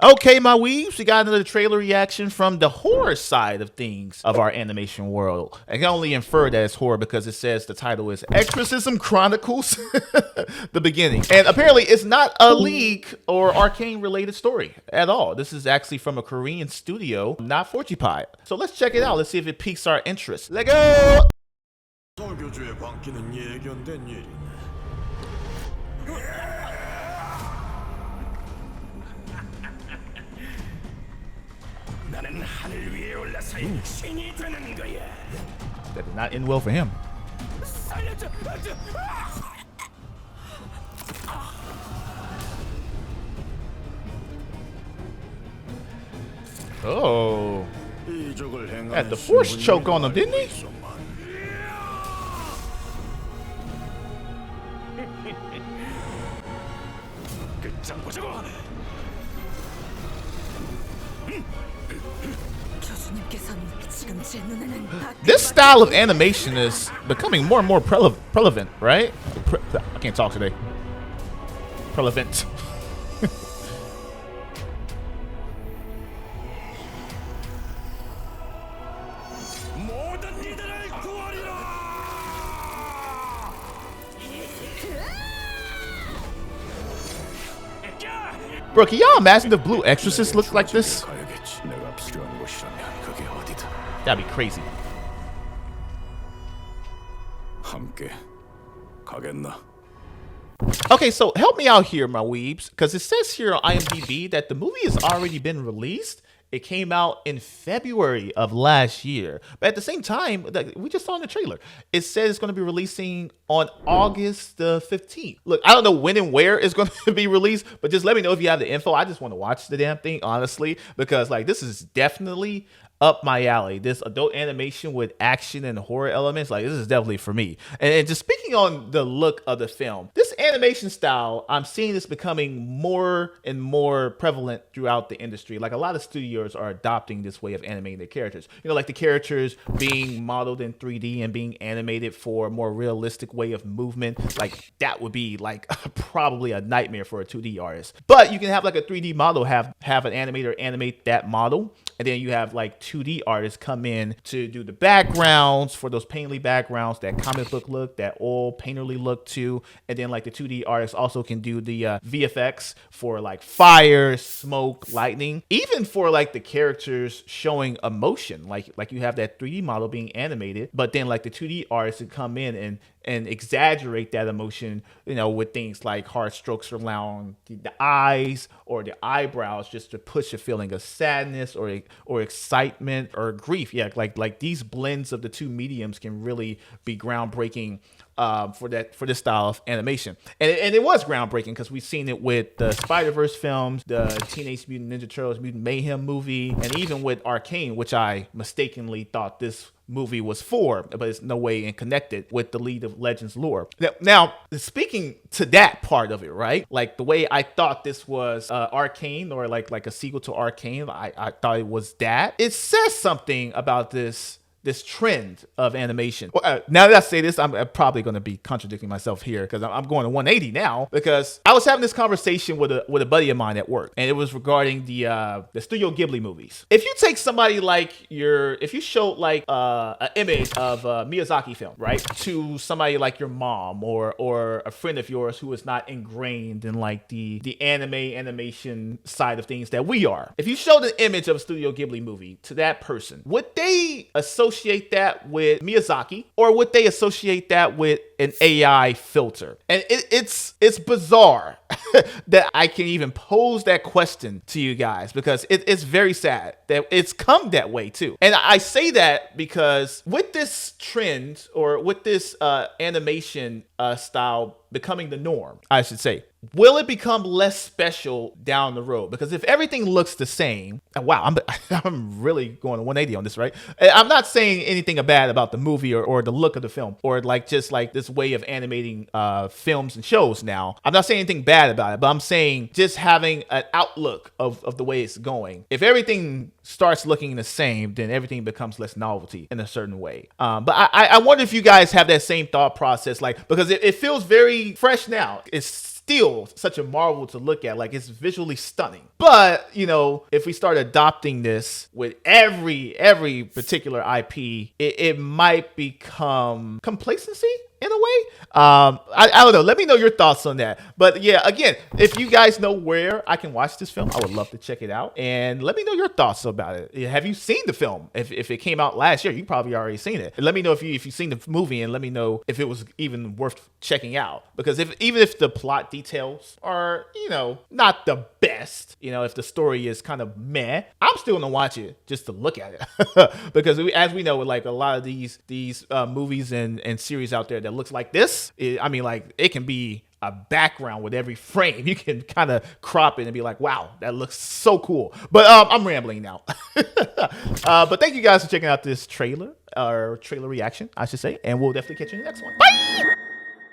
Okay, my weebs, we got another trailer reaction from the horror side of things of our animation world. I can only infer that it's horror because it says the title is Exorcism Chronicles, the beginning. And apparently it's not a League or Arcane related story at all. This is actually from a Korean studio, not Fortupie. So let's check it out. Let's see if it piques our interest. Let's go! That did not end well for him. Oh. Had the force choke on him, didn't he? This style of animation is becoming more and more prevalent, right? I can't talk today. Prevalent. Bro, can y'all imagine if Blue Exorcist looked like this? That'd be crazy. Okay, so help me out here, my weebs, because it says here on IMDb that the movie has already been released. It came out in February of last year. But at the same time, we just saw in the trailer, it says it's going to be releasing on August the 15th. Look, I don't know when and where it's going to be released, but just let me know if you have the info. I just want to watch the damn thing, honestly, because like this is definitely up my alley. This adult animation with action and horror elements, like this is definitely for me. And just speaking on the look of the film, this animation style, I'm seeing this becoming more and more prevalent throughout the industry. Like a lot of studios are adopting this way of animating their characters. You know, like the characters being modeled in 3D and being animated for a more realistic way of movement. Like that would be like probably a nightmare for a 2D artist. But you can have like a 3D model, have an animator animate that model, and then you have like 2D artists come in to do the backgrounds for those painterly backgrounds, that comic book look, that oil painterly look too. And then like the 2D artists also can do the VFX for like fire, smoke, lightning, even for like the characters showing emotion. Like you have that 3D model being animated, but then like the 2D artists would come in and exaggerate that emotion, you know, with things like hard strokes around the eyes or the eyebrows, just to push a feeling of sadness or excitement or grief. Yeah, like these blends of the two mediums can really be groundbreaking for this style of animation. And it was groundbreaking because we've seen it with the Spider-Verse films, the Teenage Mutant Ninja Turtles Mutant Mayhem movie, and even with Arcane, which I mistakenly thought this movie was for, but it's no way in connected with the League of Legends lore. Now, speaking to that part of it, right? Like the way I thought this was Arcane, or like a sequel to Arcane, I thought it was that. It says something about this trend of animation. Now that I say this, I'm probably going to be contradicting myself here because I'm going to 180 now, because I was having this conversation with a buddy of mine at work, and it was regarding the Studio Ghibli movies. If you take somebody like if you show like an image of a Miyazaki film, right, to somebody like your mom or a friend of yours who is not ingrained in like the animation side of things that we are, if you show the image of a Studio Ghibli movie to that person, would they associate that with Miyazaki, or would they associate that with an AI filter? And it's bizarre that I can even pose that question to you guys, because it's very sad that it's come that way too. And I say that because with this trend, or with this animation style becoming the norm, I should say, will it become less special down the road? Because if everything looks the same, and wow, I'm really going to 180 on this, right? I'm not saying anything bad about the movie or the look of the film, or like just like this way of animating films and shows now. I'm not saying anything bad about it, but I'm saying just having an outlook of the way it's going. If everything starts looking the same, then everything becomes less novelty in a certain way. But I wonder if you guys have that same thought process, like, because it feels very fresh now. It's still such a marvel to look at. Like, it's visually stunning. But, you know, if we start adopting this with every particular IP, it might become complacency in a way. I don't know. Let me know your thoughts on that. But yeah, again, if you guys know where I can watch this film, I would love to check it out. And let me know your thoughts about it. Have you seen the film? If it came out last year, you probably already seen it. And let me know if you've seen the movie, and let me know if it was even worth checking out. Because even if the plot details are, you know, not the best, you know, if the story is kind of meh, I'm still gonna watch it just to look at it. Because as we know, with like a lot of these movies and series out there that looks like this, I mean, like, it can be a background with every frame. You can kind of crop it and be like, wow, that looks so cool. But I'm rambling now. But thank you guys for checking out this trailer, or trailer reaction, I should say. And we'll definitely catch you in the next one. Bye!